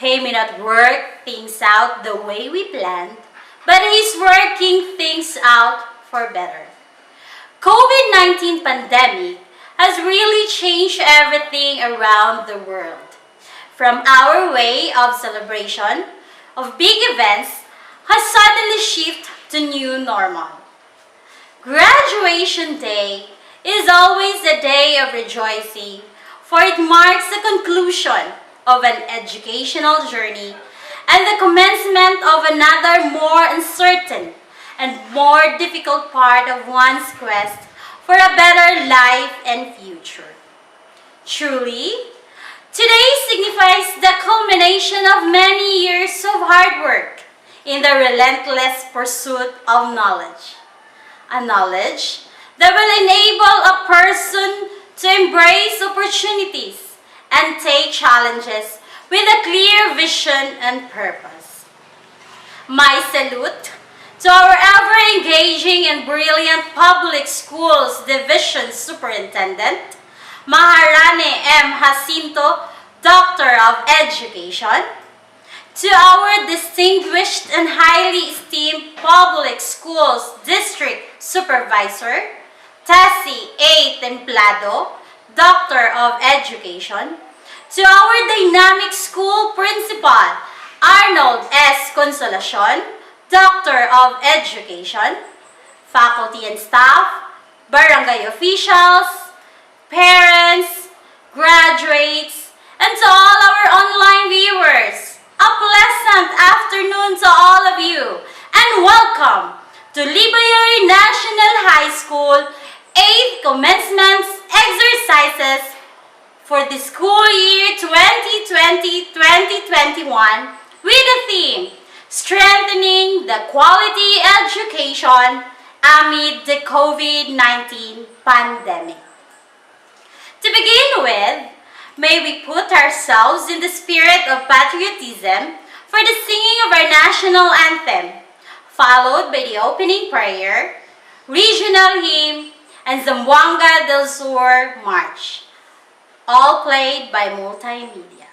He may not work things out the way we planned, but He's working things out for better. COVID-19 pandemic has really changed everything around the world. From our way of celebration of big events has suddenly shifted to new normal. Graduation day is always a day of rejoicing, for it marks the conclusion of an educational journey and the commencement of another more uncertain and more difficult part of one's quest for a better life and future. Truly, today signifies the culmination of many years of hard work in the relentless pursuit of knowledge. A knowledge that will enable a person to embrace opportunities and take challenges with a clear vision and purpose. My salute to our ever-engaging and brilliant Public Schools Division Superintendent, Maharani M. Jacinto, Doctor of Education, to our distinguished and highly esteemed Public Schools District Supervisor, Tessie A. Templado, Doctor of Education, to our dynamic school principal, Arnold S. Consolacion, Doctor of Education, faculty and staff, barangay officials, parents, graduates, and to all our online viewers, a pleasant afternoon to all of you, and welcome to LIBAYOY National High School 8th Commencement Exercises for the school year 2020-2021 with the theme, Strengthening the Quality Education Amid the COVID-19 Pandemic. To begin with, may we put ourselves in the spirit of patriotism for the singing of our national anthem, followed by the opening prayer, regional hymn, and Zamboanga del Sur March, all played by multimedia.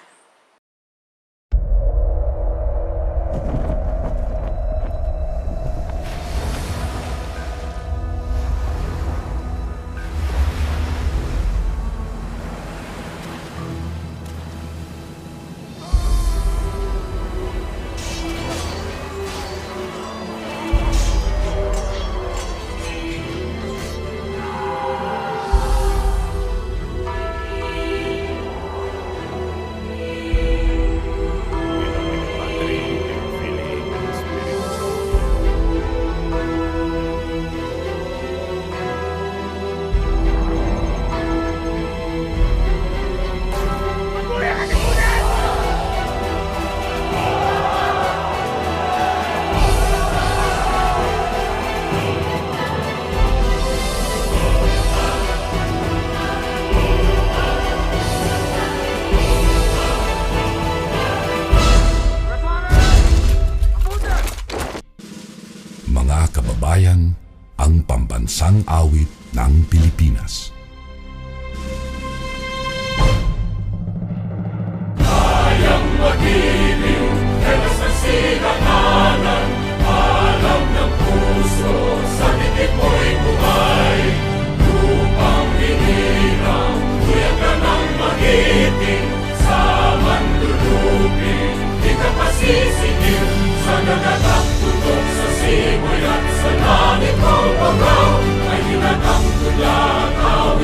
Kababayan, ang pambansang awit ng Pilipinas. Kayang mag-ibig, helas ng silanganan, alam ng puso, sa titik mo'y buhay. Lupang hinirang, tuyag ka ng magiting, sa manlulupin, di ka pasisigil, sa nagatang tutok sa simoy at sa langit mo pagaw, ay hinatang tulakaw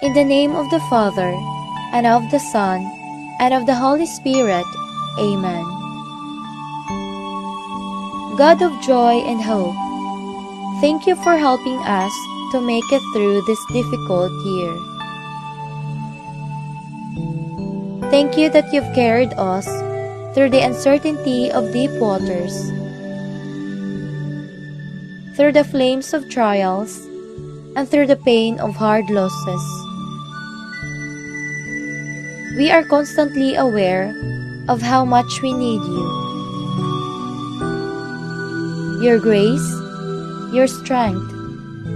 In the name of the Father, and of the Son, and of the Holy Spirit. Amen. God of joy and hope, thank you for helping us to make it through this difficult year. Thank you that you've carried us through the uncertainty of deep waters, through the flames of trials, and through the pain of hard losses. We are constantly aware of how much we need you. Your grace, your strength,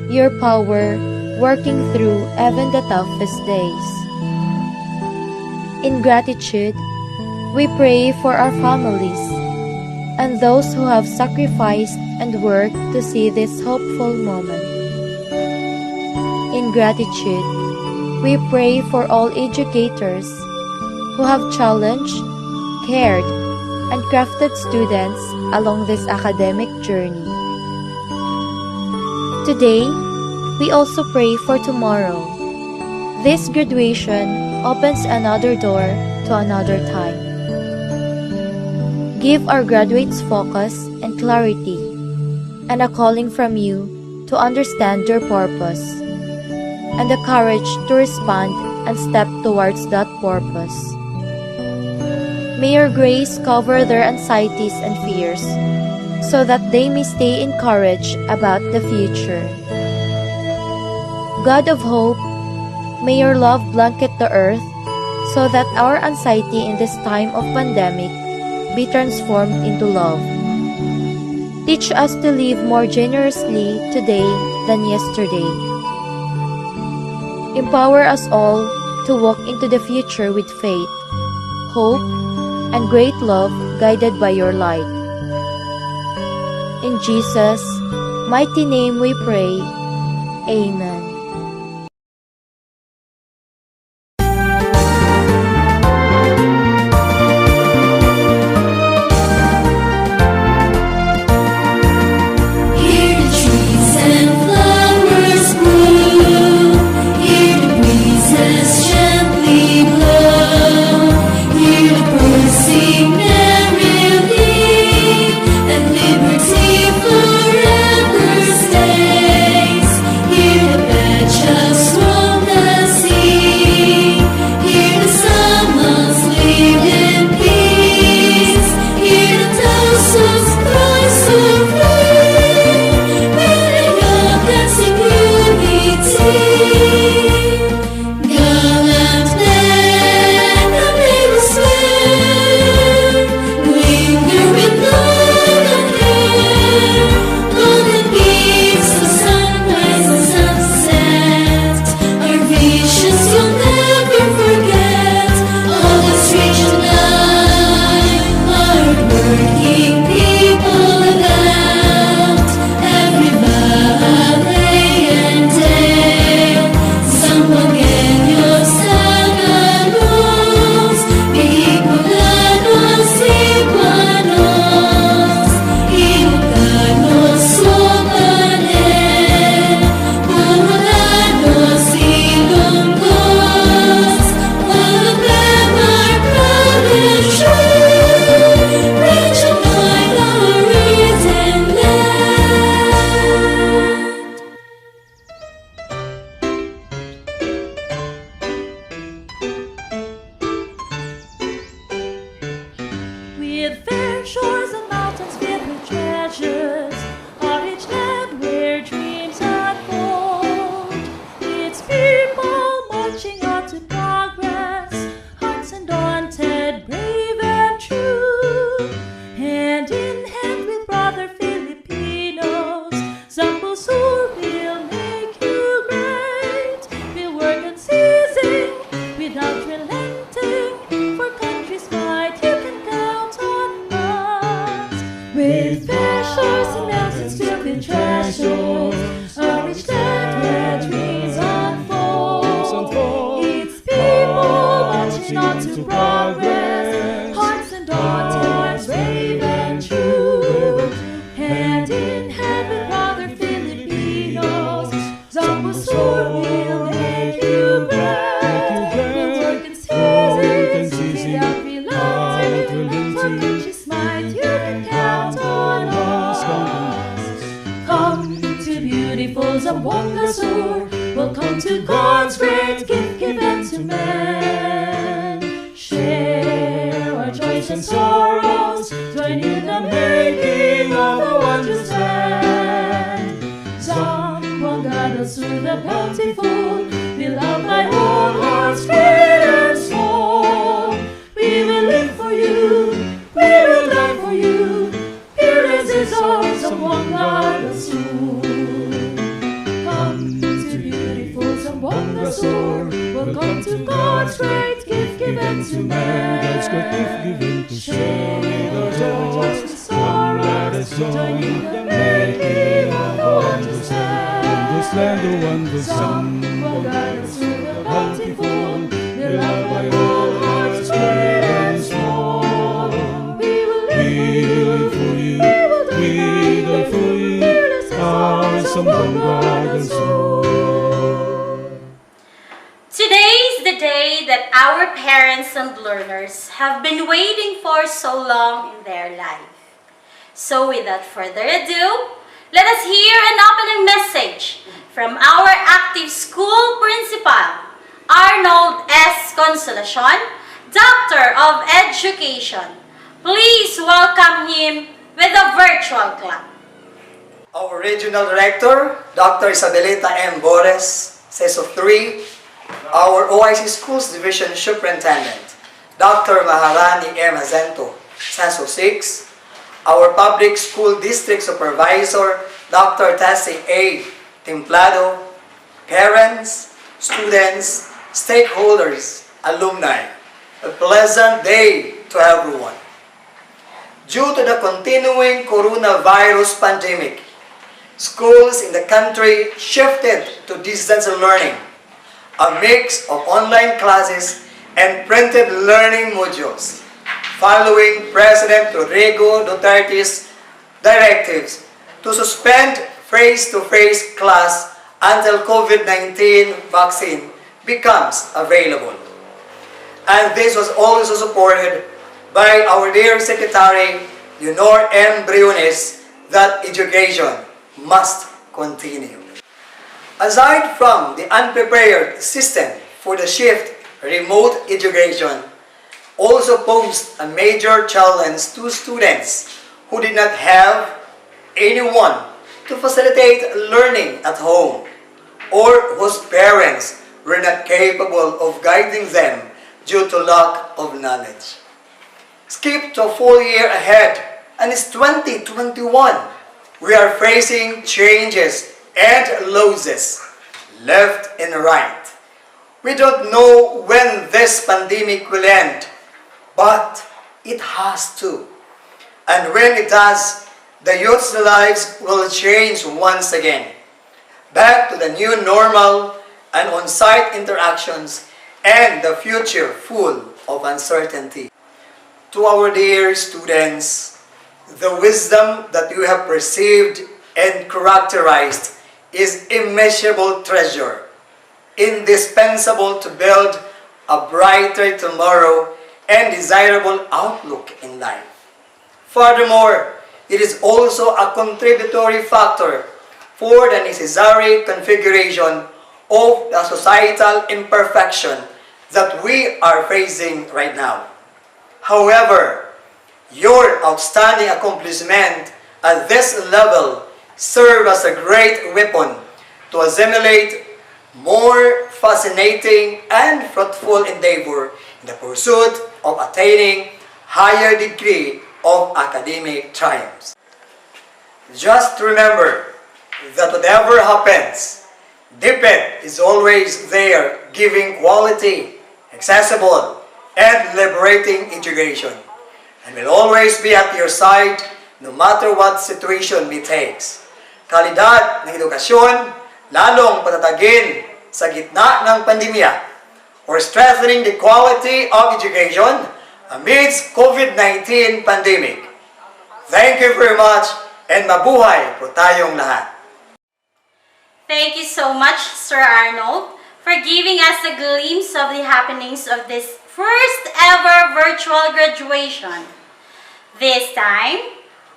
your power working through even the toughest days. In gratitude, we pray for our families and those who have sacrificed and worked to see this hopeful moment. In gratitude, we pray for all educators who have challenged, cared, and crafted students along this academic journey. Today, we also pray for tomorrow. This graduation opens another door to another time. Give our graduates focus and clarity, and a calling from you to understand your purpose, and the courage to respond and step towards that purpose. May your grace cover their anxieties and fears, so that they may stay encouraged about the future. God of hope, may your love blanket the earth, so that our anxiety in this time of pandemic be transformed into love. Teach us to live more generously today than yesterday. Empower us all to walk into the future with faith, hope, and great love, guided by your light. In Jesus' mighty name we pray. Amen. Hear the trees and flowers bloom, hear the breezes gently blow, hear the birds sing merrily, and liberty forever stays. Hear the bell just roll the sea, hear the summers live in peace, hear the thousands cries so free, building up dancing unity. Gallant men, the maidens swim, linger with golden hair, golden beams of sunrise and sunset, our visions you'll never forget. All the strange and light, hard-working people about, every valley and dale, Sambuenos Tagalos, Bicolano's Cebuanos, Ilocanos Sobanen, Bulanos Ilonggos, all of them are proud and true, rich and wide our written land. With fair shores and mountains filled with treasures, a rich land where dreams unfold. Its people marching on to progress, hearts undaunted, brave and true. Hand in hand with brother Filipinos, Zambusur will make you great. We'll work unceasing, without relenting, for country's might you can count on us. With fair shores and mountains filled with treasures, a rich land where dreams unfold. Its people marching on to progress, hearts undaunted, brave and true. Hand in hand with brother Filipinos, Zambusur will make you great. Samwanga soar. Welcome to God's great gift given to man. Share our joys and sorrows, join in the making of a wondrous land. Samwanga through the bountiful, beloved by all hearts great and small. We will live for you, we will die for you. Fearless is our Samwanga soar. Come to beautiful Samwanga soar. Welcome to God's great gift given to man. God's great gift given to Share the joys and sorrows, join in the making of a wondrous land. This land, the wondrous Samwanga through the bountiful, beloved by all hearts great and small. We will live for you, we will die for you, fearless as our our Samwanga soar. Today is the day that our parents and learners have been waiting for so long in their life. So without further ado, let us hear an opening message from our active school principal, Arnold S. Consolacion, Doctor of Education. Please welcome him with a virtual clap. Our Regional Director, Dr. Isabelita M. Bores, CESO 3, our OIC Schools Division Superintendent, Dr. Maharani M. Azento, CESO 6, our Public School District Supervisor, Dr. Tassie A. Templado, parents, students, stakeholders, alumni, a pleasant day to everyone. Due to the continuing coronavirus pandemic, schools in the country shifted to distance learning, a mix of online classes and printed learning modules, following President Rodrigo Duterte's directives to suspend face-to-face class until COVID-19 vaccine becomes available. And this was also supported by our dear Secretary, Leonor M. Briones, that education must continue. Aside from the unprepared system for the shift, remote education also posed a major challenge to students who did not have anyone to facilitate learning at home or whose parents were not capable of guiding them due to lack of knowledge. Skip to a full year ahead, and it's 2021. We are facing changes and losses, left and right. We don't know when this pandemic will end, but it has to. And when it does, the youth's lives will change once again, back to the new normal and on-site interactions and the future full of uncertainty. To our dear students, the wisdom that you have perceived and characterized is immeasurable treasure, indispensable to build a brighter tomorrow and desirable outlook in life. Furthermore, it is also a contributory factor for the necessary configuration of the societal imperfection that we are facing right now. However, your outstanding accomplishment at this level serve as a great weapon to assimilate more fascinating and fruitful endeavor in the pursuit of attaining higher degree of academic triumphs. Just remember that whatever happens, DepEd is always there giving quality, accessible, and liberating education, and will always be at your side no matter what situation we takes. Kalidad ng edukasyon, lalong patatagin sa gitna ng pandemya, or strengthening the quality of education amidst COVID-19 pandemic. Thank you very much, and mabuhay po tayong lahat. Thank you so much, Sir Arnold, for giving us a glimpse of the happenings of this first ever virtual graduation. This time,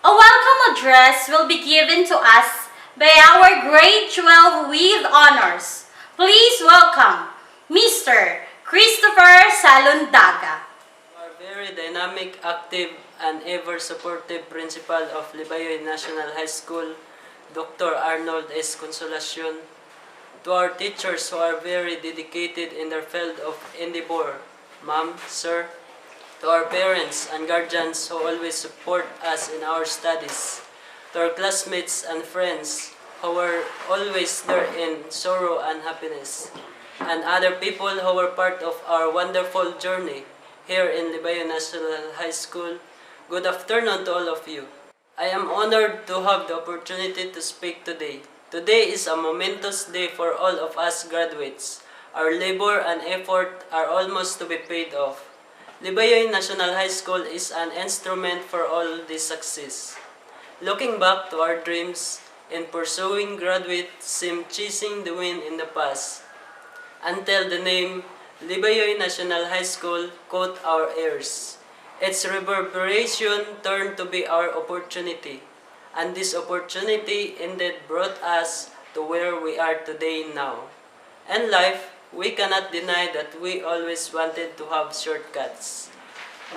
a welcome address will be given to us by our grade 12 with honors. Please welcome Mr. Christopher Salundaga. Our very dynamic, active, and ever-supportive principal of LIBAYOY National High School, Dr. Arnold S. Consolacion. To our teachers who are very dedicated in their field of endeavor, ma'am, sir. To our parents and guardians who always support us in our studies. To our classmates and friends who were always there in sorrow and happiness. And other people who were part of our wonderful journey here in LIBAYOY National High School. Good afternoon to all of you. I am honored to have the opportunity to speak today. Today is a momentous day for all of us graduates. Our labor and effort are almost to be paid off. LIBAYOY National High School is an instrument for all this success. Looking back to our dreams in pursuing graduate seemed chasing the wind in the past, until the name LIBAYOY National High School caught our ears. Its reverberation turned to be our opportunity, and this opportunity indeed brought us to where we are today now. In life, we cannot deny that we always wanted to have shortcuts.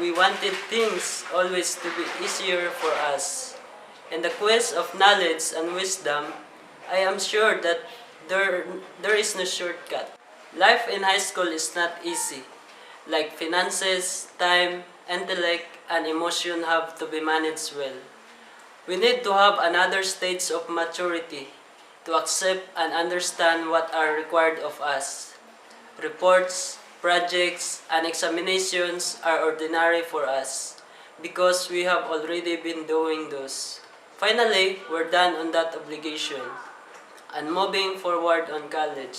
We wanted things always to be easier for us. In the quest of knowledge and wisdom, I am sure that there is no shortcut. Life in high school is not easy. Like finances, time, intellect, and emotion have to be managed well. We need to have another stage of maturity to accept and understand what are required of us. Reports, projects, and examinations are ordinary for us because we have already been doing those. Finally, we're done on that obligation and moving forward on college,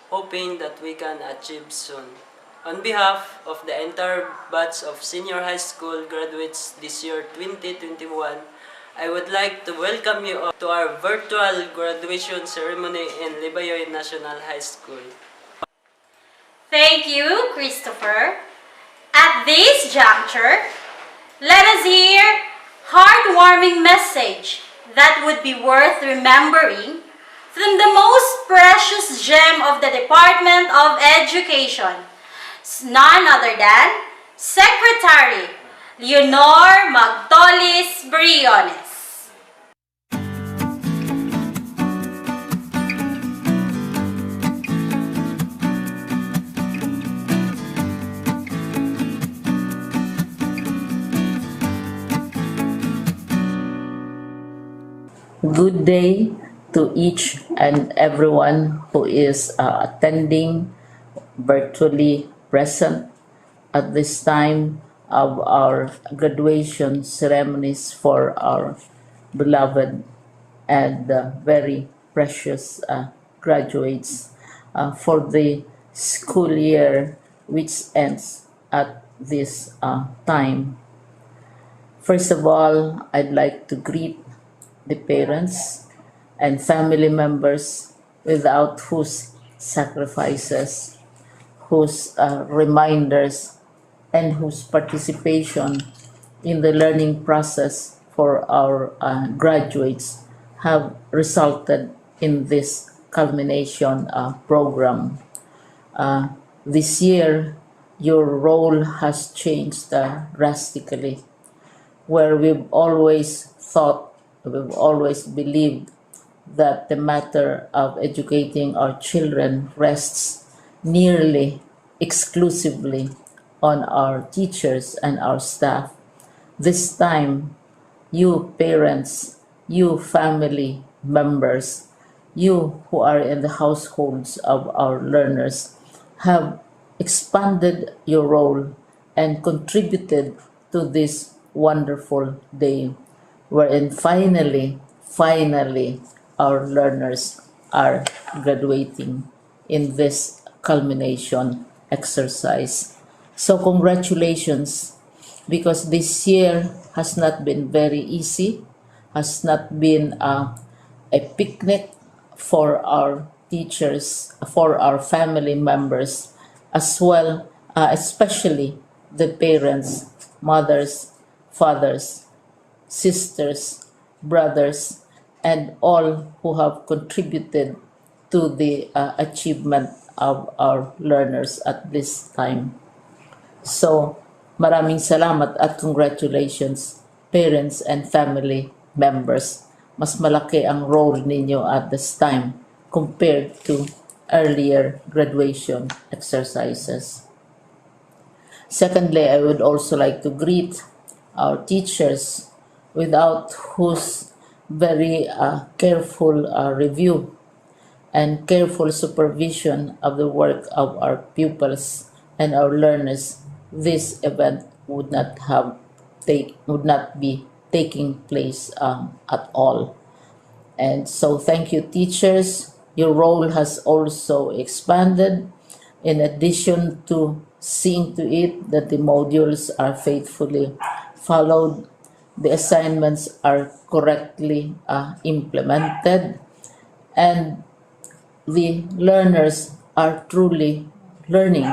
hoping that we can achieve soon. On behalf of the entire batch of senior high school graduates this year 2021, I would like to welcome you all to our virtual graduation ceremony in LIBAYOY National High School. Thank you, Christopher. At this juncture, let us hear heartwarming message that would be worth remembering from the most precious gem of the Department of Education, none other than Secretary Leonor Magtolis Briones. Good day to each and everyone who is attending virtually present at this time of our graduation ceremonies for our beloved and very precious graduates for the school year which ends at this time. First of all, I'd like to greet the parents and family members without whose sacrifices, whose reminders, and whose participation in the learning process for our graduates have resulted in this culmination program. This year, your role has changed drastically, where we've always believed that the matter of educating our children rests nearly exclusively on our teachers and our staff. This time, you parents, you family members, you who are in the households of our learners have expanded your role and contributed to this wonderful day, wherein finally, our learners are graduating in this culmination exercise. So congratulations, because this year has not been very easy, has not been a picnic for our teachers, for our family members, as well, especially the parents, mothers, fathers, sisters, brothers, and all who have contributed to the achievement of our learners at this time. So, maraming salamat at congratulations, parents and family members. Mas malaki ang role ninyo at this time compared to earlier graduation exercises. Secondly, I would also like to greet our teachers, without whose very careful review and careful supervision of the work of our pupils and our learners, this event would not be taking place at all. And so thank you, teachers. Your role has also expanded. In addition to seeing to it that the modules are faithfully followed, the assignments are correctly implemented, and the learners are truly learning,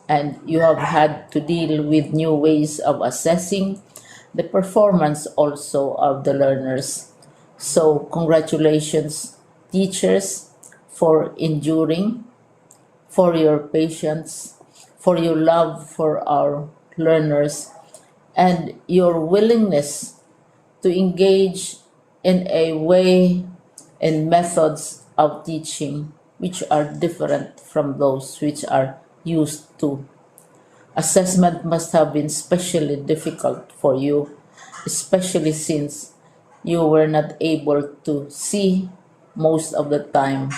and you have had to deal with new ways of assessing the performance also of the learners. So congratulations, teachers, for enduring, for your patience, for your love for our learners, and your willingness to engage in a way and methods of teaching which are different from those which are used to. Assessment must have been especially difficult for you, especially since you were not able to see most of the time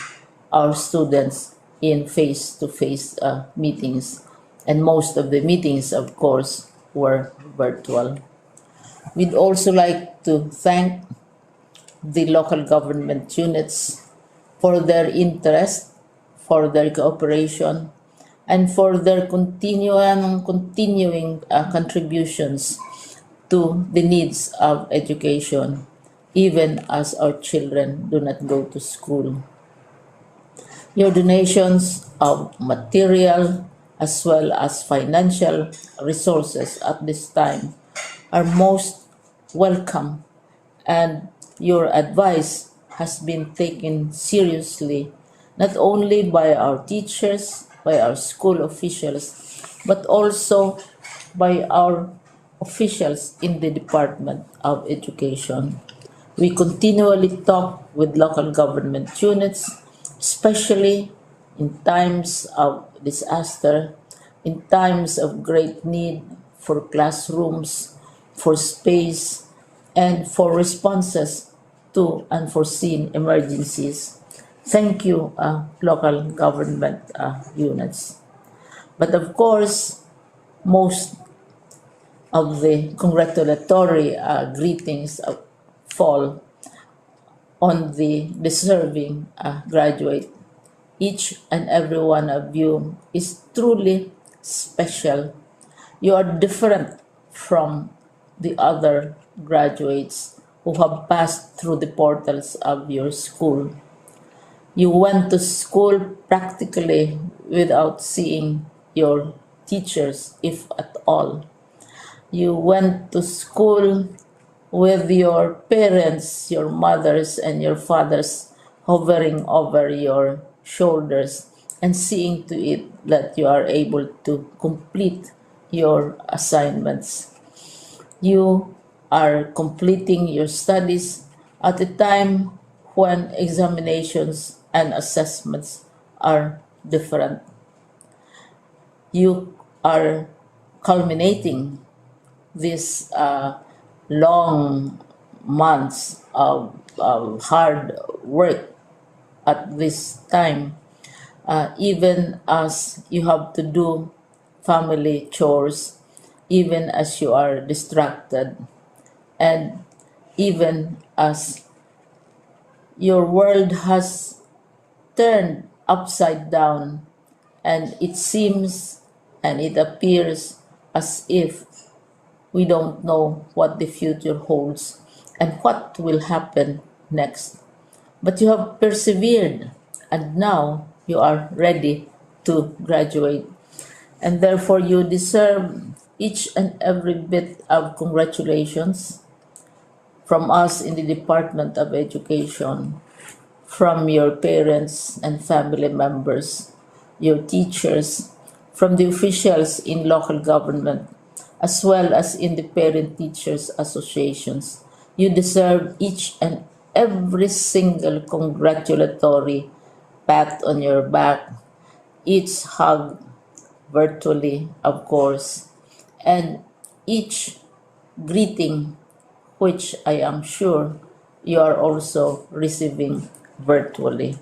our students in face-to-face meetings, and most of the meetings, of course, were virtual. We'd also like to thank the local government units for their interest, for their cooperation, and for their continuing contributions to the needs of education, even as our children do not go to school. Your donations of material as well as financial resources at this time are most welcome, and your advice has been taken seriously not only by our teachers, by our school officials, but also by our officials in the Department of Education. We continually talk with local government units, especially in times of disaster, in times of great need for classrooms, for space, and for responses to unforeseen emergencies. Thank you, local government units. But of course, most of the congratulatory greetings fall on the deserving graduate. Each and every one of you is truly special. You are different from the other graduates who have passed through the portals of your school. You went to school practically without seeing your teachers, if at all. You went to school with your parents, your mothers and your fathers hovering over your shoulders and seeing to it that you are able to complete your assignments. You are completing your studies at a time when examinations and assessments are different. You are culminating these long months of hard work at this time, even as you have to do family chores, even as you are distracted, and even as your world has turned upside down, and it seems and it appears as if we don't know what the future holds and what will happen next. But you have persevered, and now you are ready to graduate. And therefore, you deserve each and every bit of congratulations from us in the Department of Education, from your parents and family members, your teachers, from the officials in local government, as well as in the parent teachers associations. You deserve each and every single congratulatory pat on your back, each hug virtually, of course, and each greeting, which I am sure you are also receiving virtually.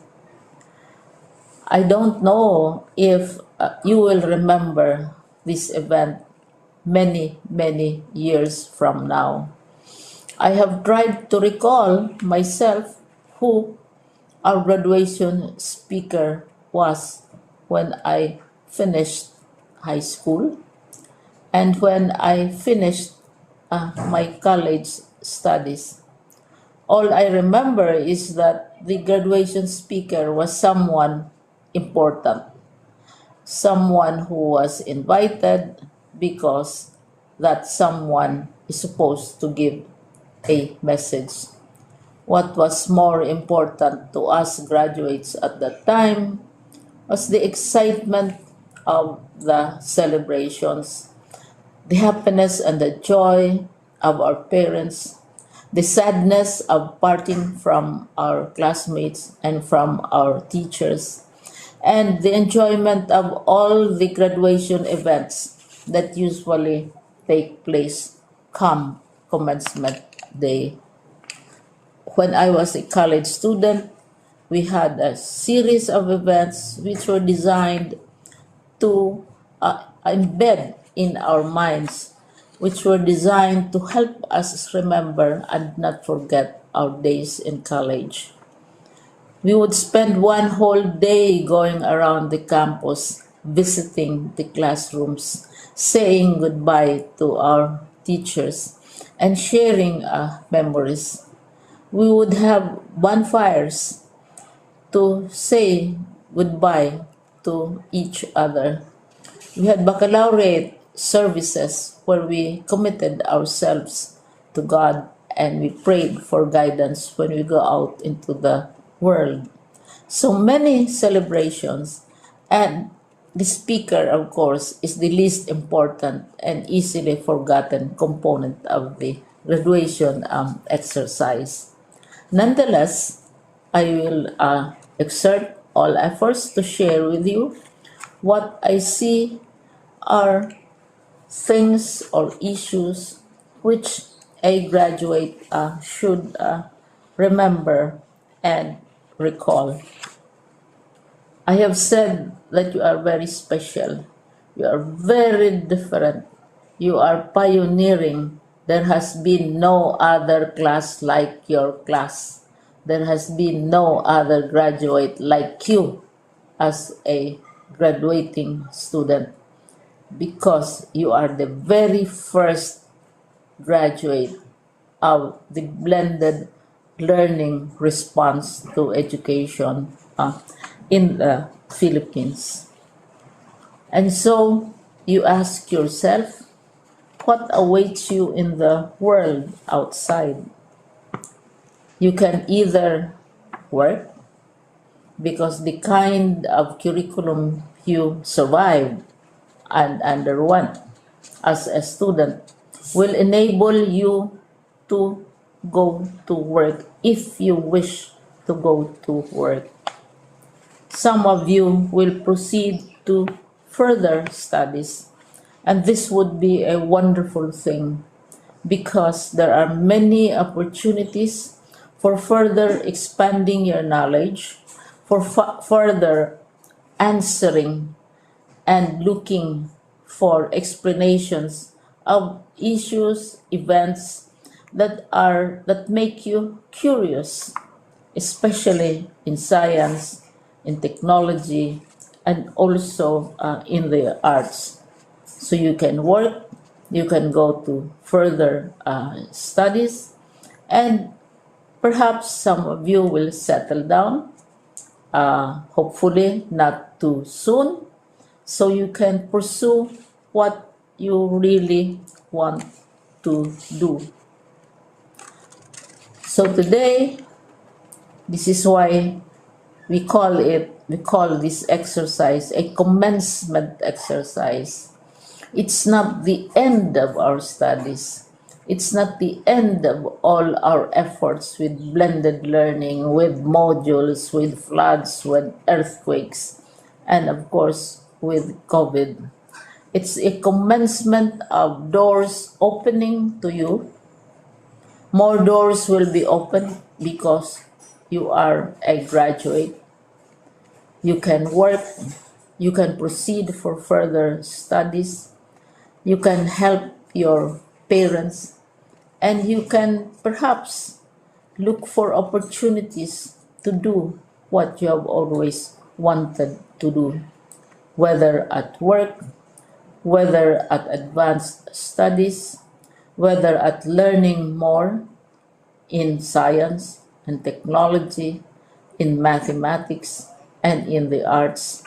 I don't know if you will remember this event many, many years from now. I have tried to recall myself who our graduation speaker was when I finished high school and when I finished my college studies. All I remember is that the graduation speaker was someone important, someone who was invited because that someone is supposed to give a message. What was more important to us graduates at that time was the excitement of the celebrations, the happiness and the joy of our parents, the sadness of parting from our classmates and from our teachers, and the enjoyment of all the graduation events that usually take place come commencement day. When I was a college student, we had a series of events which were designed to embed in our minds, which were designed to help us remember and not forget our days in college. We would spend one whole day going around the campus, visiting the classrooms, saying goodbye to our teachers, and sharing memories. We would have bonfires to say goodbye to each other. We had baccalaureate services where we committed ourselves to God and we prayed for guidance when we go out into the world. So many celebrations, and the speaker, of course, is the least important and easily forgotten component of the graduation exercise. Nonetheless, I will exert all efforts to share with you what I see are things or issues which a graduate should remember and recall. I have said that you are very special. You are very different. You are pioneering. There has been no other class like your class. There has been no other graduate like you as a graduating student, because you are the very first graduate of the blended learning response to education in the Philippines. And so you ask yourself, what awaits you in the world outside? You can either work, because the kind of curriculum you survived and underwent as a student will enable you to go to work if you wish to go to work. Some of you will proceed to further studies, and this would be a wonderful thing because there are many opportunities for further expanding your knowledge, for further answering and looking for explanations of issues, events that make you curious, especially in science, in technology, and also in the arts. So you can work, you can go to further studies, and perhaps some of you will settle down, hopefully not too soon, so you can pursue what you really want to do. So today, this is why we call this exercise a commencement exercise. It's not the end of our studies. It's not the end of all our efforts with blended learning, with modules, with floods, with earthquakes, and of course with COVID. It's a commencement of doors opening to you. More doors will be opened because you are a graduate. You can work, you can proceed for further studies, you can help your parents, and you can perhaps look for opportunities to do what you have always wanted to do, whether at work, whether at advanced studies, whether at learning more in science and technology, in mathematics, and in the arts.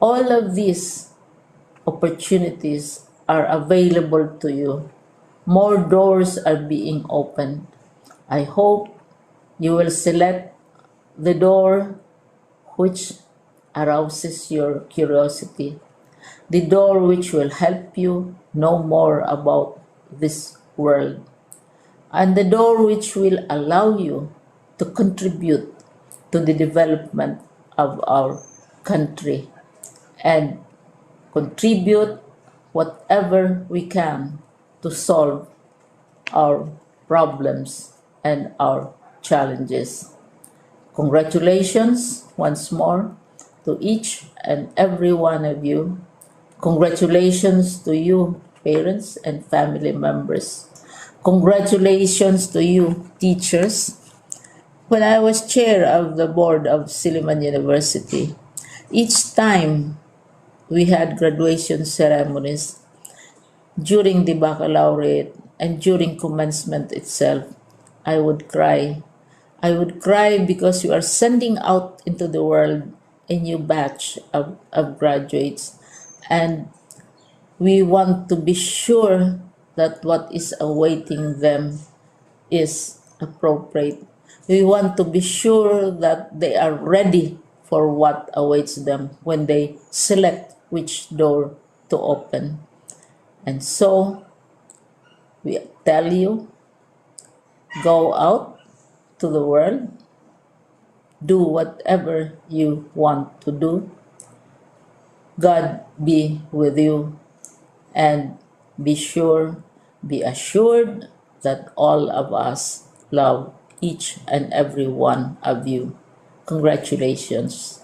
All of these opportunities are available to you. More doors are being opened. I hope you will select the door which arouses your curiosity, the door which will help you know more about this world, and the door which will allow you to contribute to the development of our country and contribute whatever we can to solve our problems and our challenges. Congratulations once more to each and every one of you. Congratulations to you, parents and family members. Congratulations to you, teachers. When I was chair of the board of Silliman University, each time we had graduation ceremonies during the baccalaureate and during commencement itself, I would cry. I would cry because you are sending out into the world a new batch of graduates, and we want to be sure that what is awaiting them is appropriate. We want to be sure that they are ready for what awaits them when they select which door to open. And so, we tell you, go out to the world, do whatever you want to do. God be with you, and be assured that all of us love each and every one of you. Congratulations.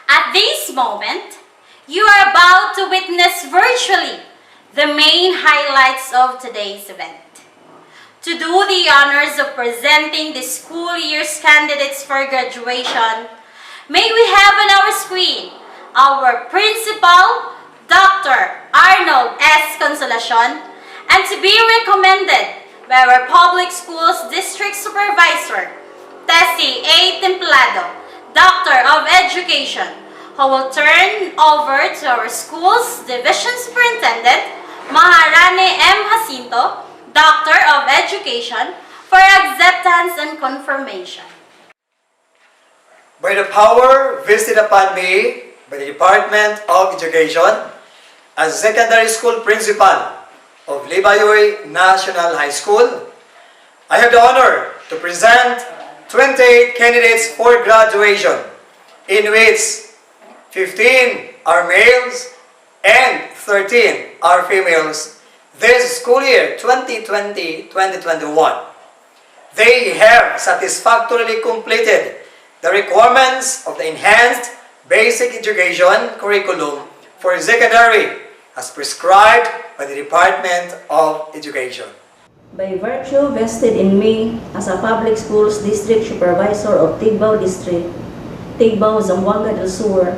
At this moment, you are about to witness virtually the main highlights of today's event. To do the honors of presenting the school year's candidates for graduation, may we have on our screen our Principal, Dr. Arnold S. Consolacion, and to be recommended by our Public Schools District Supervisor, Tessie A. Templado, Doctor of Education, who will turn over to our school's Division Superintendent, Maharani M. Jacinto, Doctor of Education, for acceptance and confirmation. By the power vested upon me by the Department of Education, as secondary school principal of LIBAYOY National High School, I have the honor to present 28 candidates for graduation, in which 15 are males and 13 are females this school year 2020-2021. They have satisfactorily completed the requirements of the Enhanced Basic Education Curriculum for secondary as prescribed by the Department of Education. By virtue vested in me as a Public Schools District Supervisor of Tigbao District, Tigbao, Zamboanga del Sur,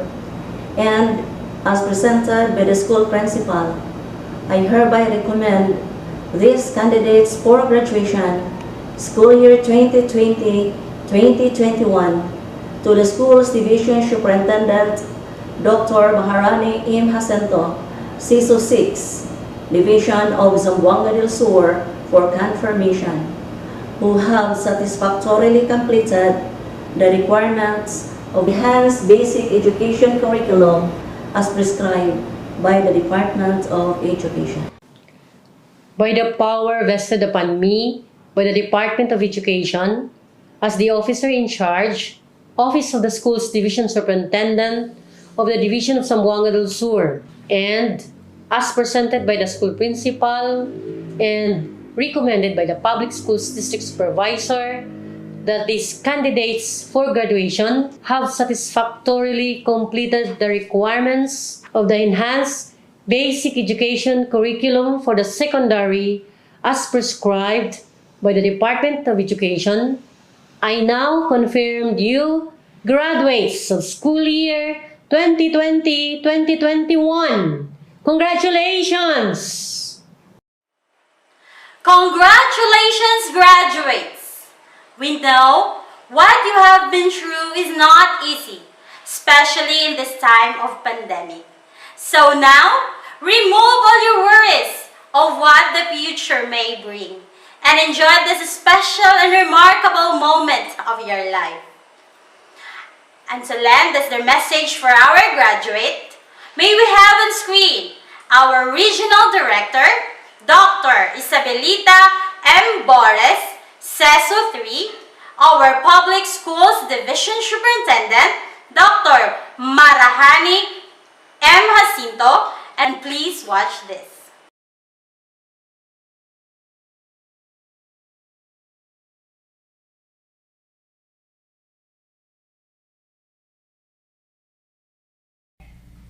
and as presented by the school principal, I hereby recommend these candidates for graduation school year 2020-2021 to the school's Division Superintendent, Dr. Maharani M. Jacinto, CISO 6, Division of Zamboanga del Sur, for confirmation, who have satisfactorily completed the requirements of enhanced basic education curriculum as prescribed by the Department of Education. By the power vested upon me by the Department of Education, as the officer in charge, Office of the Schools Division Superintendent of the Division of Zamboanga del Sur, and as presented by the school principal and recommended by the Public Schools District Supervisor, that these candidates for graduation have satisfactorily completed the requirements of the enhanced basic education curriculum for the secondary as prescribed by the Department of Education. I now confirm you graduates of school year 2020-2021. Congratulations! Congratulations, graduates! We know what you have been through is not easy, especially in this time of pandemic. So now, remove all your worries of what the future may bring and enjoy this special and remarkable moment of your life. And to lend us their message for our graduate, may we have on screen our Regional Director, Dr. Isabelita M. Bores, CESO 3, our Public Schools Division Superintendent, Dr. Marahani M. Jacinto, and please watch this.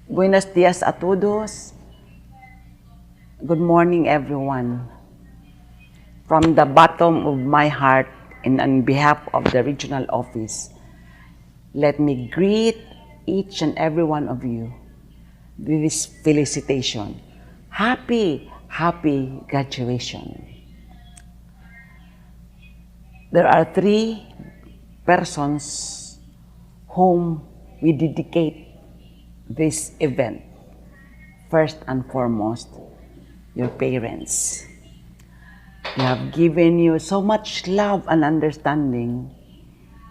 Buenos dias a todos. Good morning, everyone. From the bottom of my heart and on behalf of the regional office, let me greet each and every one of you with this felicitation. Happy graduation. There are 3 persons whom we dedicate this event. First and foremost, your parents. They have given you so much love and understanding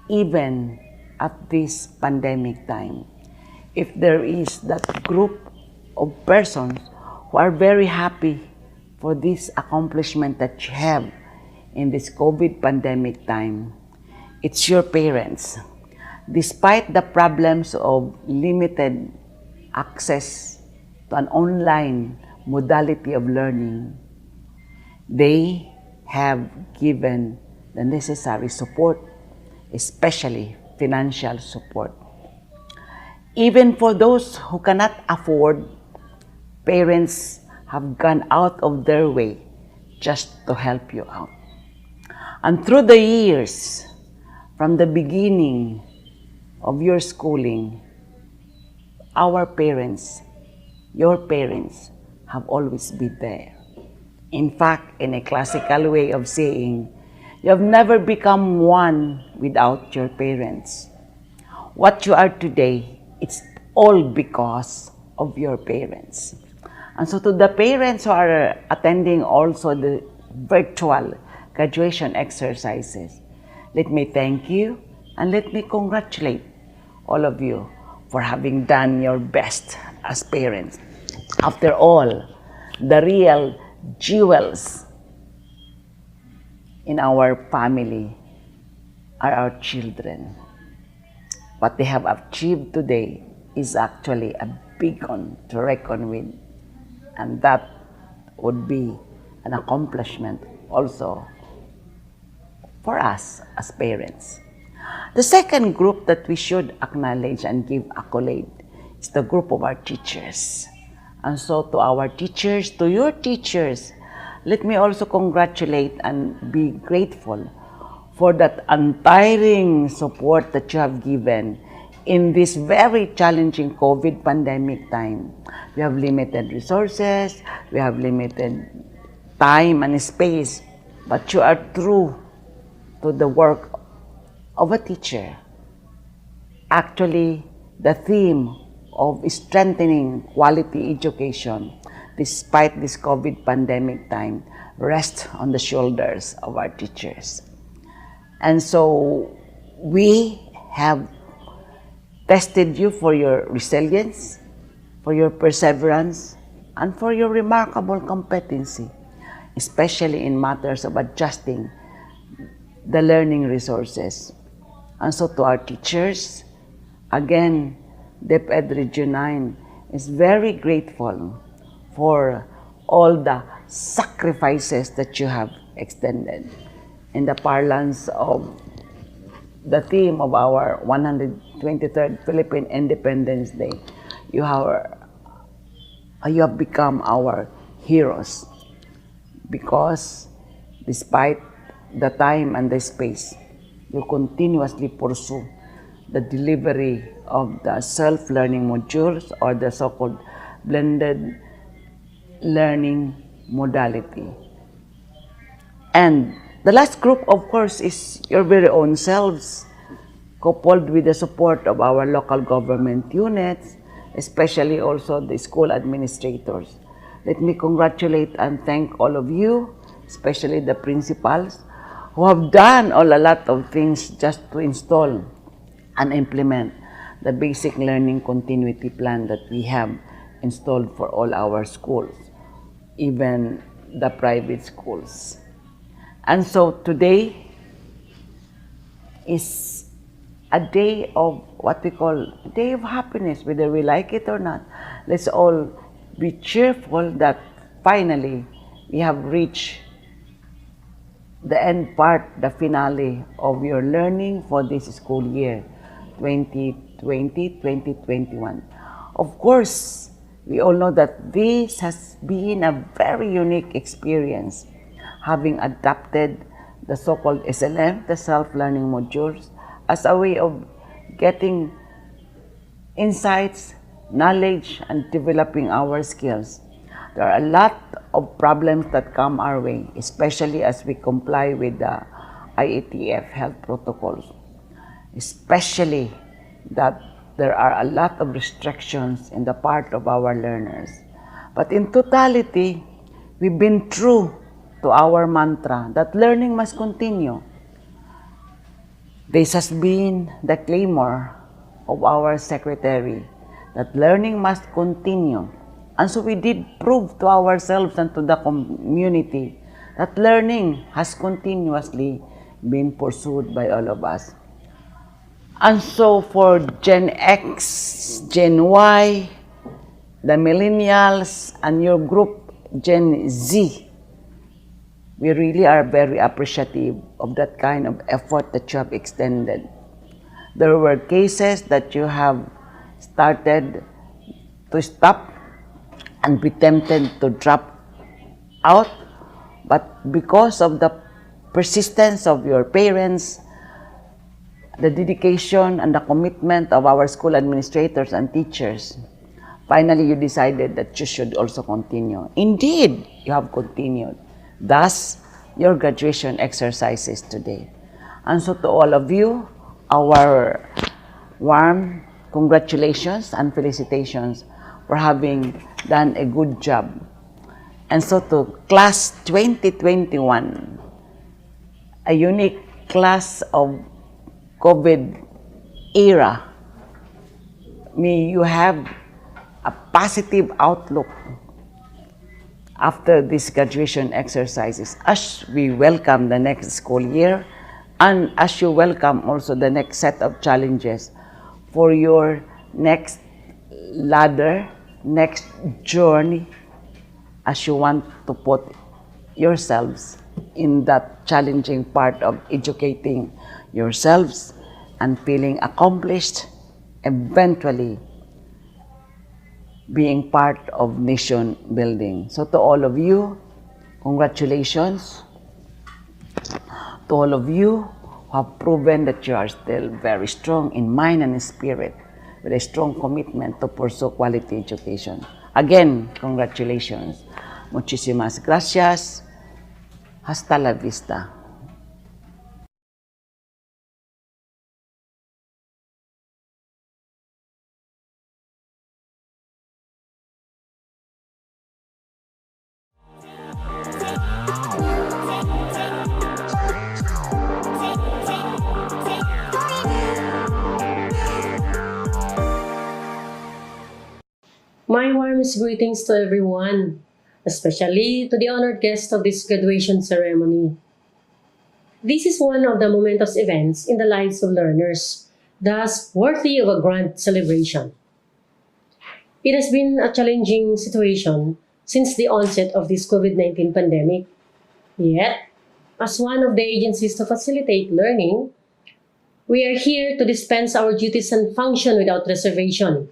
even at this pandemic time. If there is that group of persons who are very happy for this accomplishment that you have in this COVID pandemic time, it's your parents. Despite the problems of limited access to an online modality of learning, they have given the necessary support, especially financial support. Even for those who cannot afford, parents have gone out of their way just to help you out. And through the years, from the beginning of your schooling, our parents, your parents, have always been there. In fact, in a classical way of saying, you have never become one without your parents. What you are today, it's all because of your parents. And so to the parents who are attending also the virtual graduation exercises, let me thank you and let me congratulate all of you for having done your best as parents. After all, the real jewels in our family are our children. What they have achieved today is actually a big one to reckon with, and that would be an accomplishment also for us as parents. The second group that we should acknowledge and give accolade is the group of our teachers. And so to our teachers, to your teachers, let me also congratulate and be grateful for that untiring support that you have given in this very challenging COVID pandemic time. We have limited resources, we have limited time and space, but you are true to the work of a teacher. Actually, the theme of strengthening quality education despite this COVID pandemic time rests on the shoulders of our teachers. And so we have tested you for your resilience, for your perseverance, and for your remarkable competency, especially in matters of adjusting the learning resources. And so to our teachers, again, DepEd Region 9 is very grateful for all the sacrifices that you have extended. In the parlance of the theme of our 123rd Philippine Independence Day, you have become our heroes because despite the time and the space, you continuously pursue the delivery of the self-learning modules or the so-called blended learning modality. And the last group, of course, is your very own selves, coupled with the support of our local government units, especially also the school administrators. Let me congratulate and thank all of you, especially the principals, who have done a lot of things just to install and implement the basic learning continuity plan that we have installed for all our schools, even the private schools. And so today is a day of what we call a day of happiness, whether we like it or not. Let's all be cheerful that finally we have reached the end part, the finale of your learning for this school year, 2020-2021. Of course, we all know that this has been a very unique experience, having adapted the so-called SLM, the self-learning modules, as a way of getting insights, knowledge, and developing our skills. There are a lot of problems that come our way, especially as we comply with the IATF health protocols, especially that there are a lot of restrictions in the part of our learners. But in totality, we've been true to our mantra that learning must continue. This has been the clamor of our secretary, that learning must continue. And so we did prove to ourselves and to the community that learning has continuously been pursued by all of us. And so for Gen X, Gen Y, the millennials, and your group, Gen Z, we really are very appreciative of that kind of effort that you have extended. There were cases that you have started to stop and be tempted to drop out, but because of the persistence of your parents, the dedication and the commitment of our school administrators and teachers, finally you decided that you should also continue. Indeed, you have continued. Thus, your graduation exercises today. And so to all of you, our warm congratulations and felicitations for having done a good job. And so to class 2021, a unique class of COVID era, may you have a positive outlook after these graduation exercises as we welcome the next school year and as you welcome also the next set of challenges for your next ladder, next journey, as you want to put yourselves in that challenging part of educating yourselves and feeling accomplished, eventually being part of nation building. So to all of you, congratulations. To all of you who have proven that you are still very strong in mind and spirit, with a strong commitment to pursue quality education. Again, congratulations. Muchísimas gracias. Hasta la vista. warmest greetings to everyone, especially to the honored guests of this graduation ceremony. This is one of the momentous events in the lives of learners, thus worthy of a grand celebration. It has been a challenging situation since the onset of this COVID-19 pandemic. Yet, as one of the agencies to facilitate learning, we are here to dispense our duties and function without reservation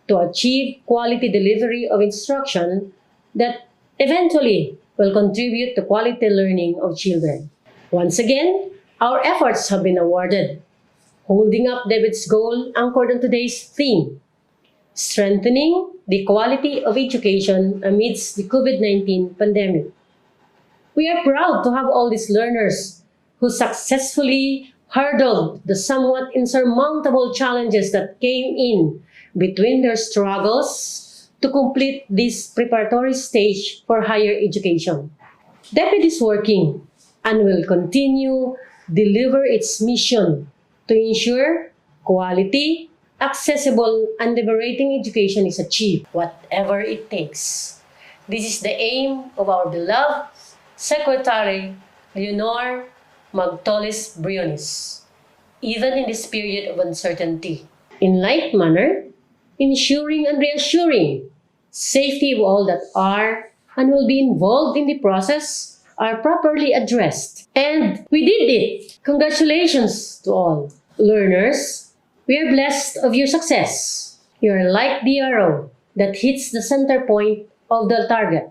to achieve quality delivery of instruction that eventually will contribute to quality learning of children. Once again, our efforts have been awarded, holding up David's goal anchored on today's theme, strengthening the quality of education amidst the COVID-19 pandemic. We are proud to have all these learners who successfully hurdled the somewhat insurmountable challenges that came in between their struggles to complete this preparatory stage for higher education. DepEd is working and will continue deliver its mission to ensure quality, accessible, and liberating education is achieved, whatever it takes. This is the aim of our beloved Secretary Leonor Magtolis Briones, even in this period of uncertainty. In like manner, ensuring and reassuring safety of all that are and will be involved in the process are properly addressed. And we did it! Congratulations to all. Learners, we are blessed of your success. You are like the arrow that hits the center point of the target,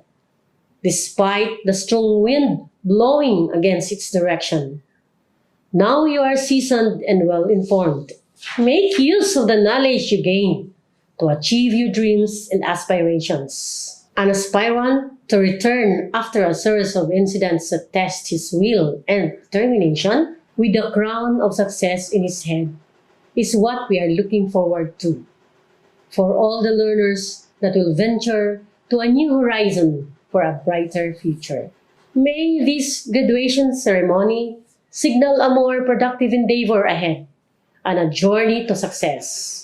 despite the strong wind blowing against its direction. Now you are seasoned and well-informed. Make use of the knowledge you gain to achieve your dreams and aspirations. An aspirant to return after a series of incidents that test his will and determination with the crown of success in his head is what we are looking forward to. For all the learners that will venture to a new horizon for a brighter future. May this graduation ceremony signal a more productive endeavor ahead and a journey to success.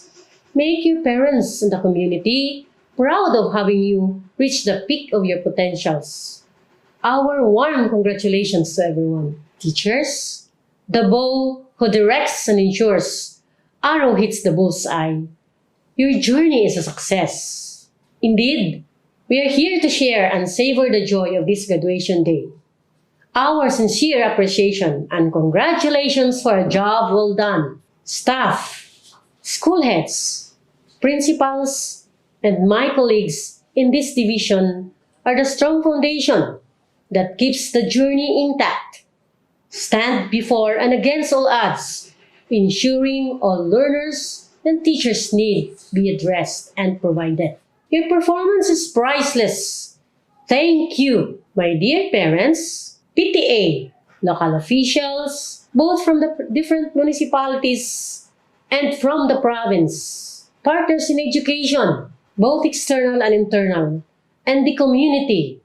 Make your parents and the community proud of having you reach the peak of your potentials. Our warm congratulations to everyone. Teachers, the bow who directs and ensures arrow hits the bullseye. Your journey is a success. Indeed, we are here to share and savor the joy of this graduation day. Our sincere appreciation and congratulations for a job well done. Staff, school heads, principals, and my colleagues in this division are the strong foundation that keeps the journey intact. Stand before and against all odds, ensuring all learners and teachers' needs be addressed and provided. Your performance is priceless. Thank you, my dear parents, PTA, local officials, both from the different municipalities and from the province, partners in education, both external and internal, and the community.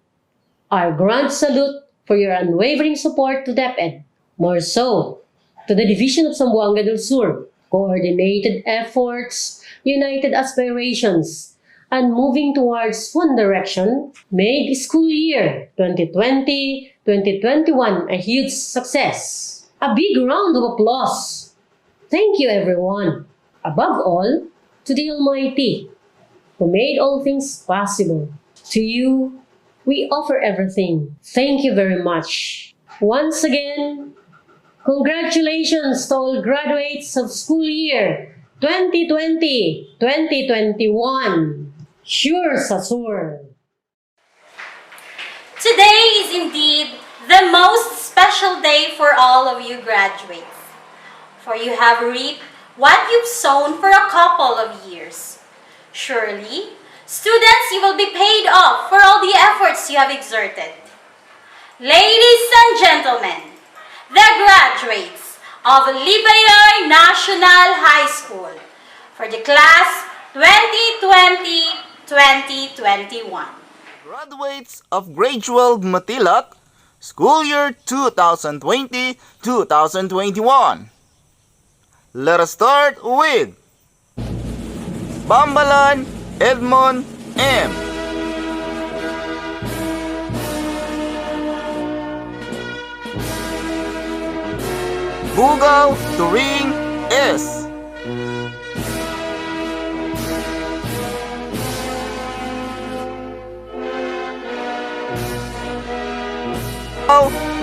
Our grand salute for your unwavering support to DepEd, more so to the Division of Zamboanga del Sur, coordinated efforts, united aspirations, and moving towards one direction, made school year 2020-2021 a huge success. A big round of applause. Thank you, everyone. Above all, to the Almighty, who made all things possible. To you, we offer everything. Thank you very much. Once again, congratulations to all graduates of school year 2020-2021. Sure, Sasur. Today is indeed the most special day for all of you graduates, for you have reaped what you've sown for a couple of years. Surely, students, you will be paid off for all the efforts you have exerted. Ladies and gentlemen, the graduates of LIBAYOY National High School for the class 2020-2021. Graduates of Grade 12 Metilak, school year 2020-2021. Let us start with Bambalan Edmond M. Bugaw Turing S.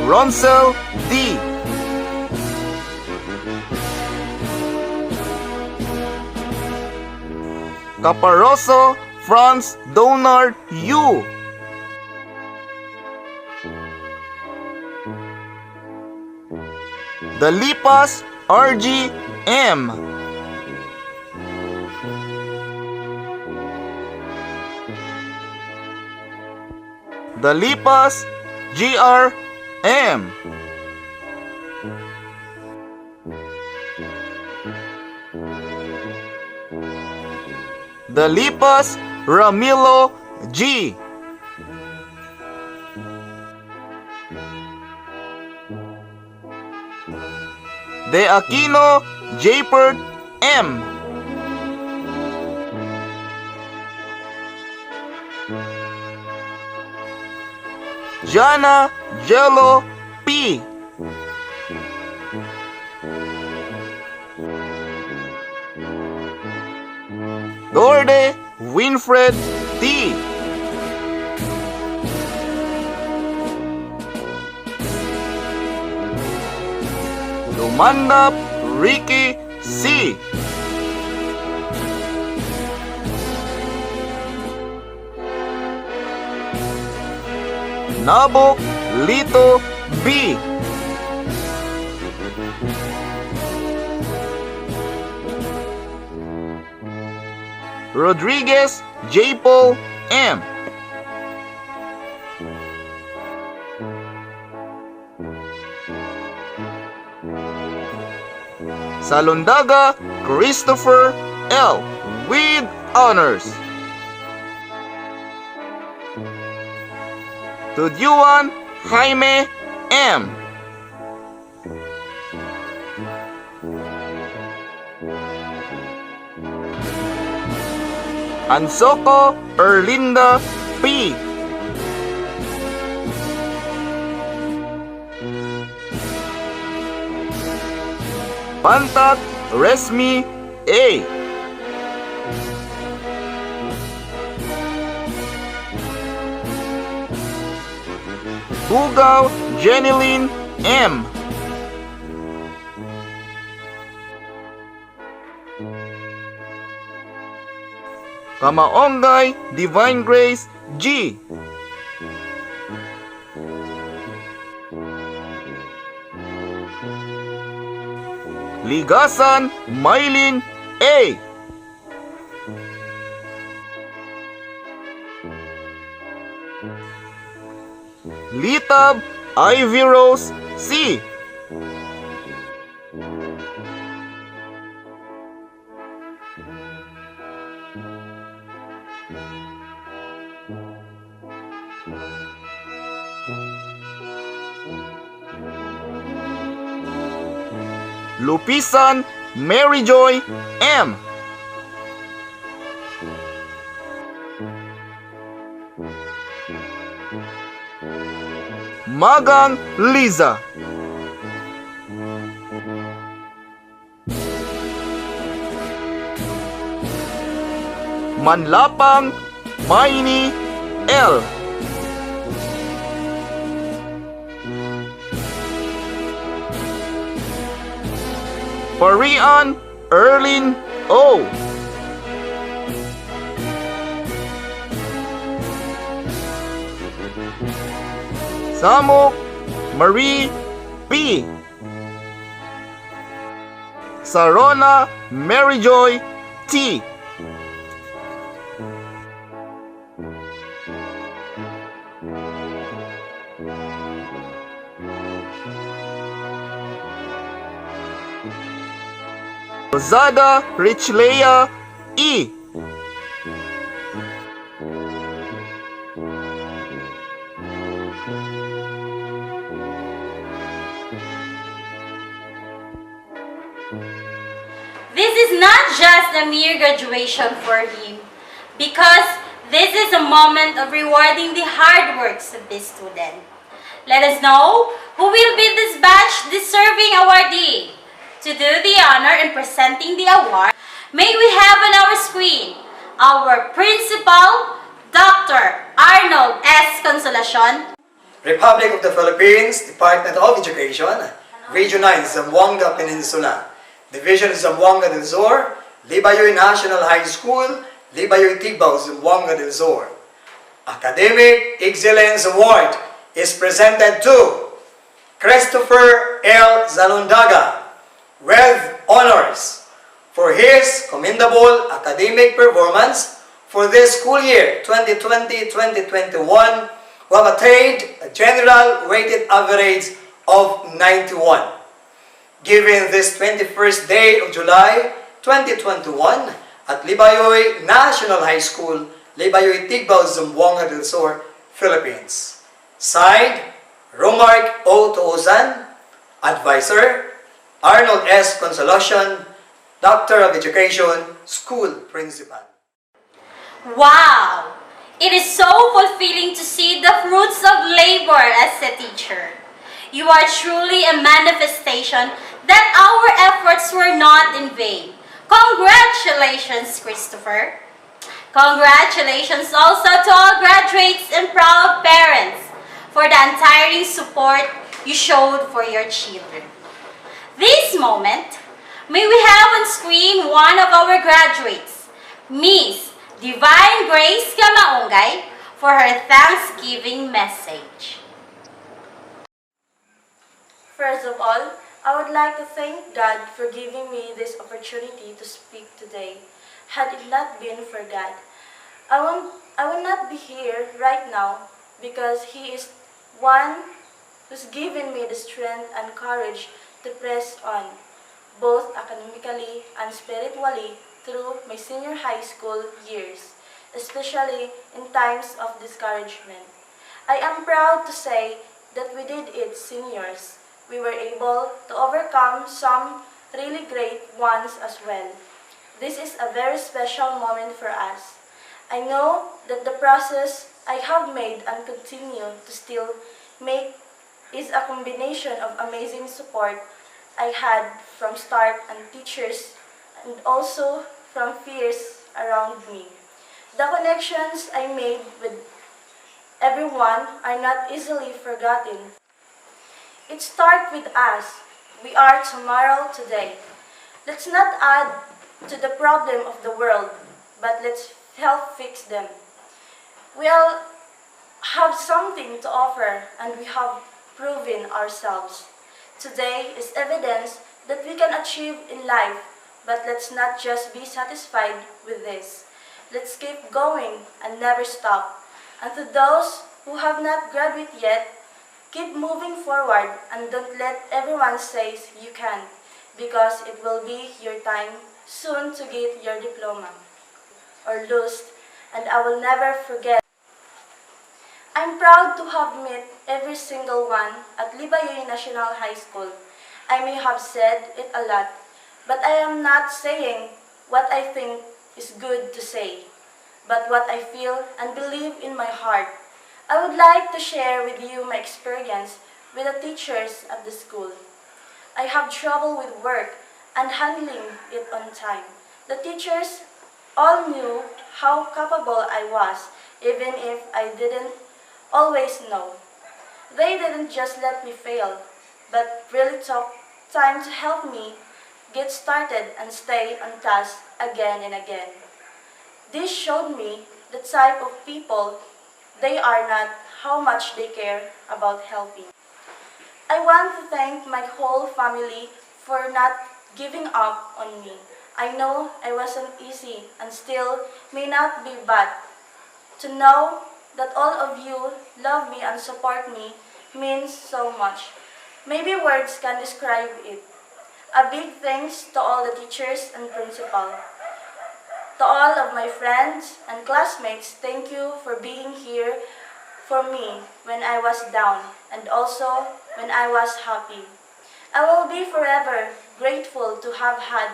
Ronsel D. Caparoso Franz Donard U. Dalipas RG M. Dalipas GR M. Dalipas Ramilo G. De Aquino Japert M. Jana Jello P. Dorde Winfred T. Lumandap Ricky C. Nabok Lito B. Rodriguez J. Paul M. Salondaga Christopher L. with honors. Tudyuan Jaime M. Ansoko Erlinda P. Pantat Resmi A. Bugaw Jeneline M. Kamaongay Divine Grace G. Ligasan Maylin A. Litab Ivy Rose C. Lupisan Mary Joy M. Magang Liza. Manlapang Maini L. Parian Erlin O. Samok Marie P. Sarona Mary Joy T. Rosada Richleia E. This is not just a mere graduation for him, because this is a moment of rewarding the hard works of this student. Let us know who will be this batch deserving outstanding awardee. To do the honor in presenting the award, may we have on our screen our Principal, Dr. Arnold S. Consolacion, Republic of the Philippines, Department of Education, Region 9, Zamboanga Peninsula, Division Zamboanga del Sur, Libayoy National High School, Libayoy Tibaw, Zamboanga del Sur. Academic Excellence Award is presented to Christopher L. Zalundaga with honors for his commendable academic performance for this school year 2020-2021, who have attained a general weighted average of 91. Given this 21st day of July 2021 at Libayoy National High School, Libayoy Tigbao, Zamboanga del Sur, Philippines. Signed, Romark O. Tuosan, Advisor, Arnold S. Consolacion, Doctor of Education, School Principal. Wow! It is so fulfilling to see the fruits of labor as a teacher. You are truly a manifestation that our efforts were not in vain. Congratulations, Christopher. Congratulations also to all graduates and proud parents for the untiring support you showed for your children. This moment, may we have on screen one of our graduates, Miss Divine Grace Kamaungay, for her Thanksgiving message. First of all, I would like to thank God for giving me this opportunity to speak today. Had it not been for God, I would not be here right now, because He is one who's given me the strength and courage to press on, both academically and spiritually, through my senior high school years, especially in times of discouragement. I am proud to say that we did it, seniors. We were able to overcome some really great ones as well. This is a very special moment for us. I know that the process I have made and continue to still make is a combination of amazing support I had from staff and teachers, and also from peers around me. The connections I made with everyone are not easily forgotten. It starts with us. We are tomorrow today. Let's not add to the problem of the world, but let's help fix them. We all have something to offer, and we have proven ourselves. Today is evidence that we can achieve in life, but let's not just be satisfied with this. Let's keep going and never stop. And to those who have not graduated yet, keep moving forward and don't let everyone say you can't, because it will be your time soon to get your diploma or lost, and I will never forget. I'm proud to have met every single one at Libayoy National High School. I may have said it a lot, but I am not saying what I think is good to say, but what I feel and believe in my heart. I would like to share with you my experience with the teachers at the school. I have trouble with work and handling it on time. The teachers all knew how capable I was, even if I didn't always know. They didn't just let me fail, but really took time to help me get started and stay on task again and again. This showed me the type of people they are, not how much they care about helping. I want to thank my whole family for not giving up on me. I know I wasn't easy and still may not be, but to know that all of you love me and support me means so much. Maybe words can describe it. A big thanks to all the teachers and principal. To all of my friends and classmates, thank you for being here for me when I was down and also when I was happy. I will be forever grateful to have had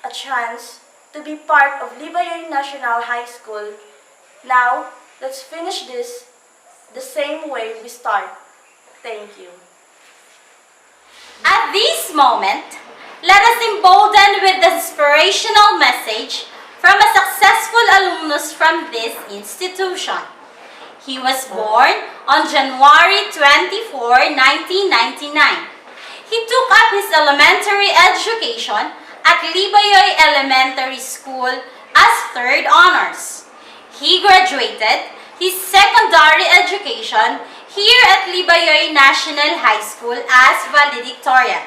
a chance to be part of Libayoy National High School. Now, let's finish this the same way we start. Thank you. At At this moment, let us embolden with the inspirational message from a successful alumnus from this institution. He was born on January 24, 1999. He took up his elementary education at Libayoy Elementary School as third honors. He graduated his secondary education here at Libayoy National High School as valedictorian.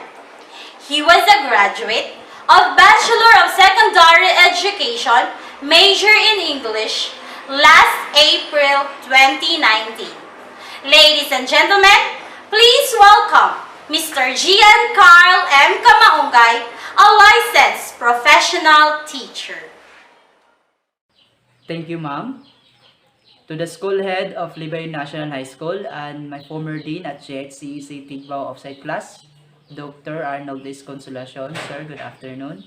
He was a graduate of Bachelor of Secondary Education, major in English, last April 2019. Ladies and gentlemen, please welcome Mr. Gian Carl M. Kamaungay, a licensed professional teacher. Thank you, ma'am. To the school head of Libayoy National High School and my former dean at GHCEC Tigbao Offsite Class, Dr. Arnold S. Consolacion, sir, good afternoon.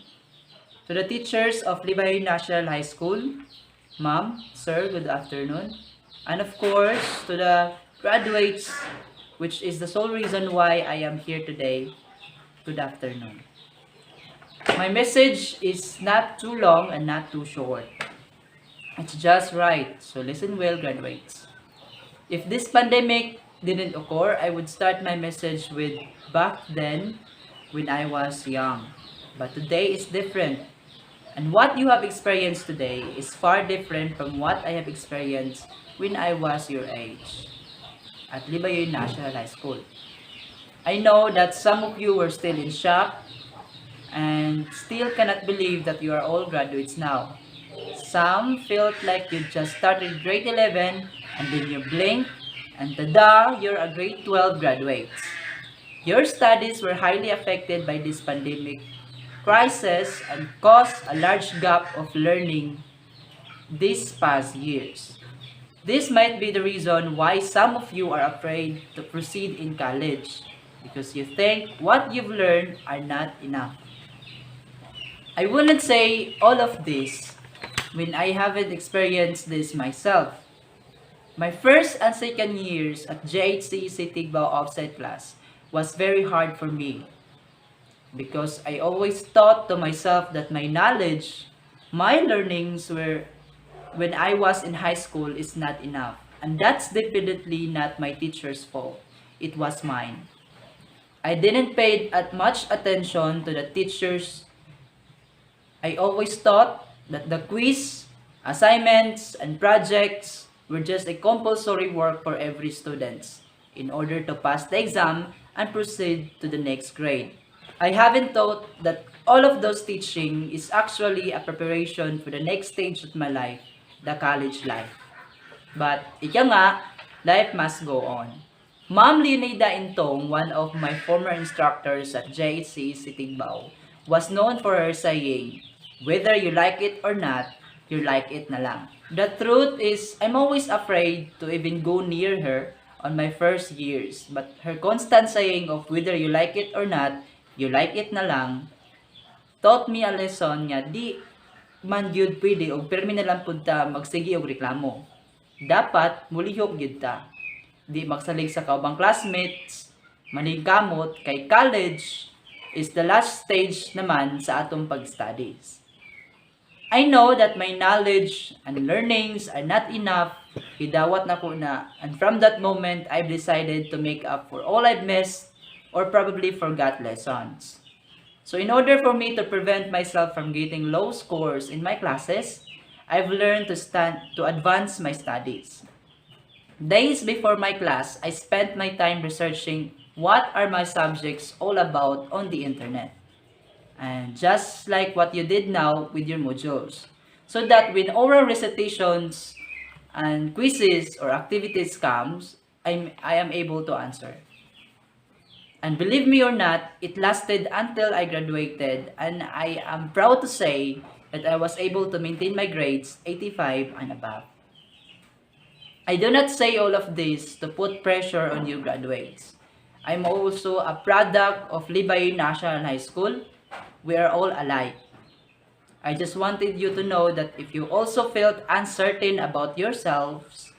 To the teachers of Libayoy National High School, ma'am, sir, good afternoon. And of course, to the graduates, which is the sole reason why I am here today, good afternoon. My message is not too long and not too short. It's just right, so listen well, graduates. If this pandemic didn't occur, I would start my message with back then when I was young. But today is different. And what you have experienced today is far different from what I have experienced when I was your age at Libayoy National High School. I know that some of you were still in shock and still cannot believe that you are all graduates now. Some felt like you just started grade 11 and then you blink and tada, you're a grade 12 graduate. Your studies were highly affected by this pandemic crisis and caused a large gap of learning these past years. This might be the reason why some of you are afraid to proceed in college because you think what you've learned are not enough. I wouldn't say all of this when I haven't experienced this myself. My first and second years at JHCEC Tigbao Offsite Class was very hard for me because I always thought to myself that my knowledge, my learnings were when I was in high school is not enough. And that's definitely not my teacher's fault. It was mine. I didn't pay much attention to the teachers. I always thought that the quiz, assignments, and projects were just a compulsory work for every student in order to pass the exam and proceed to the next grade. I haven't thought that all of those teaching is actually a preparation for the next stage of my life, the college life. But ika nga, life must go on. Ma'am Leonida Intong, one of my former instructors at JHCEC Tigbao, was known for her saying, whether you like it or not, you like it na lang. The truth is, I'm always afraid to even go near her on my first years. But her constant saying of whether you like it or not, you like it na lang, taught me a lesson nga di man gyud pwede og permi na lang pud ta magsige og reklamo. Dapat mulihok gyud ta. Di magsalig sa kaubang classmates, maningkamot kay college is the last stage naman sa atong pag-studies. I know that my knowledge and learnings are not enough. Hidawat na ko na. And from that moment, I've decided to make up for all I've missed or probably forgot lessons. So in order for me to prevent myself from getting low scores in my classes, I've learned to advance my studies. Days before my class, I spent my time researching what are my subjects all about on the internet. And just like what you did now with your modules. So that when oral recitations and quizzes or activities comes, I am able to answer. And believe me or not, it lasted until I graduated, and I am proud to say that I was able to maintain my grades 85 and above. I do not say all of this to put pressure on you graduates. I'm also a product of Libayoy National High School. We are all alike. I just wanted you to know that if you also felt uncertain about yourselves,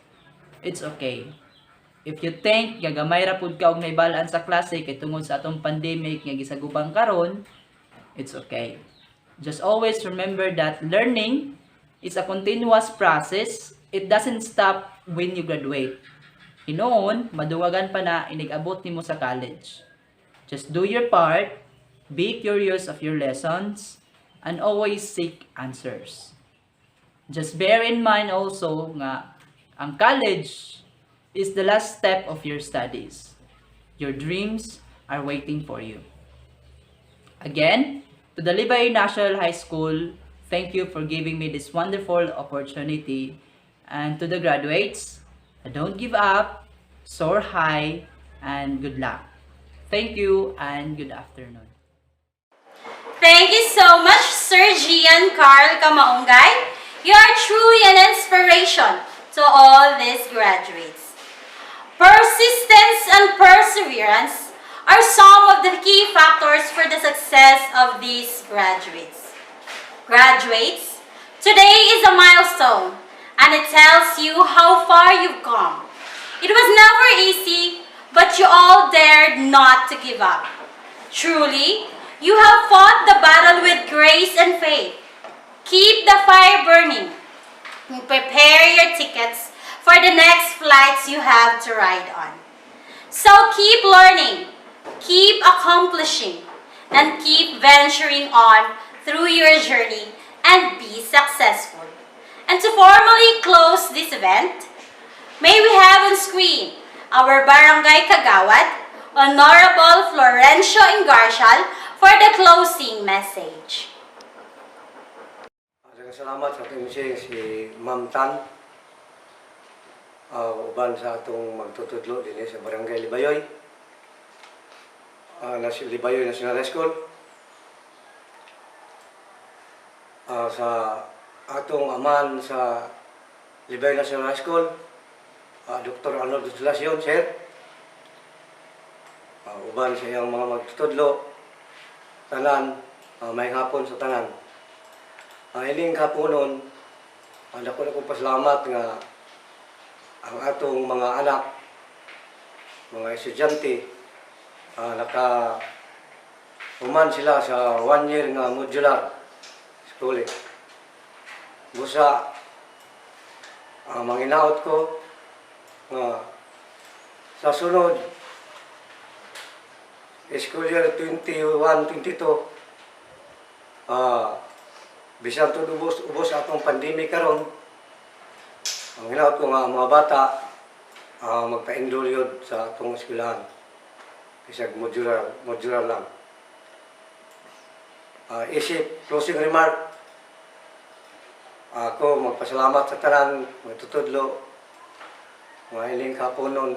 it's okay. If you think nga gamay ra pud ka og naibalaan sa klase kay tungod sa atong pandemic nga gisagubang karon, it's okay. Just always remember that learning is a continuous process. It doesn't stop when you graduate. Hinoon, maduwagan pa na inigabot nimo sa college. Just do your part, be curious of your lessons, and always seek answers. Just bear in mind also nga ang college is the last step of your studies. Your dreams are waiting for you. Again, to the LIBAYOY National High School, thank you for giving me this wonderful opportunity. And to the graduates, don't give up, soar high, and good luck. Thank you and good afternoon. Thank you so much, Sir Gian Carl Kamaungay. You are truly an inspiration to all these graduates. Persistence and perseverance are some of the key factors for the success of these graduates. Graduates, today is a milestone, and it tells you how far you've come. It was never easy, but you all dared not to give up. Truly, you have fought the battle with grace and faith. Keep the fire burning. Prepare your tickets for the next flights you have to ride on. So keep learning, keep accomplishing, and keep venturing on through your journey and be successful. And to formally close this event, may we have on screen our Barangay Kagawad, Honorable Florencio Ingarcial, for the closing message. Salamat sa ating si Ma'am Tan. Uban sa atong magtutudlo din sa Barangay Libayoy. Libayoy National High School. Sa atong aman sa Libayoy National High School, Dr. Arnold Consolacion, sir. Uban sa iyang mga magtutudlo, tanan, may hapon sa tanan. Ining kapunon, ako na kong pasalamat nga ang atong mga anak, mga estudyante, naka-uman sila sa 1 year nga modular schooling. Busa, manginaot ko nga sa sunod, school year 21-22, bisan to ubos atong pandemic karon, ang hinaot ko nga mga bata magpa-enroll yun sa atong eskwelahan. Bisag modular lang. Isip, closing remark, ako magpasalamat sa tanan, magtutudlo, mga iling kapunon,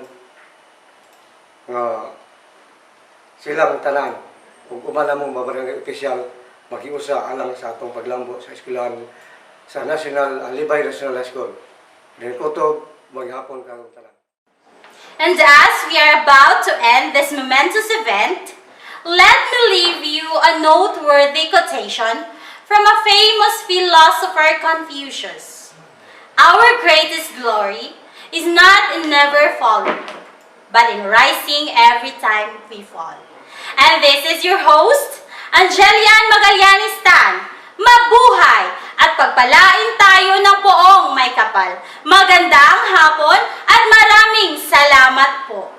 nga silang tanan, kung umana mong mabarangay opisyal, makiusa alang sa atong paglambo sa eskwelahan sa Libayoy National High School. Dahil kutob, maghapon karong tanan. And as we are about to end this momentous event, let me leave you a noteworthy quotation from a famous philosopher Confucius. Our greatest glory is not in never falling, but in rising every time we fall. And this is your host, Angelian Magallanistan. Mabuhay at pagpalain tayo ng poong may kapal. Magandang hapon at maraming salamat po.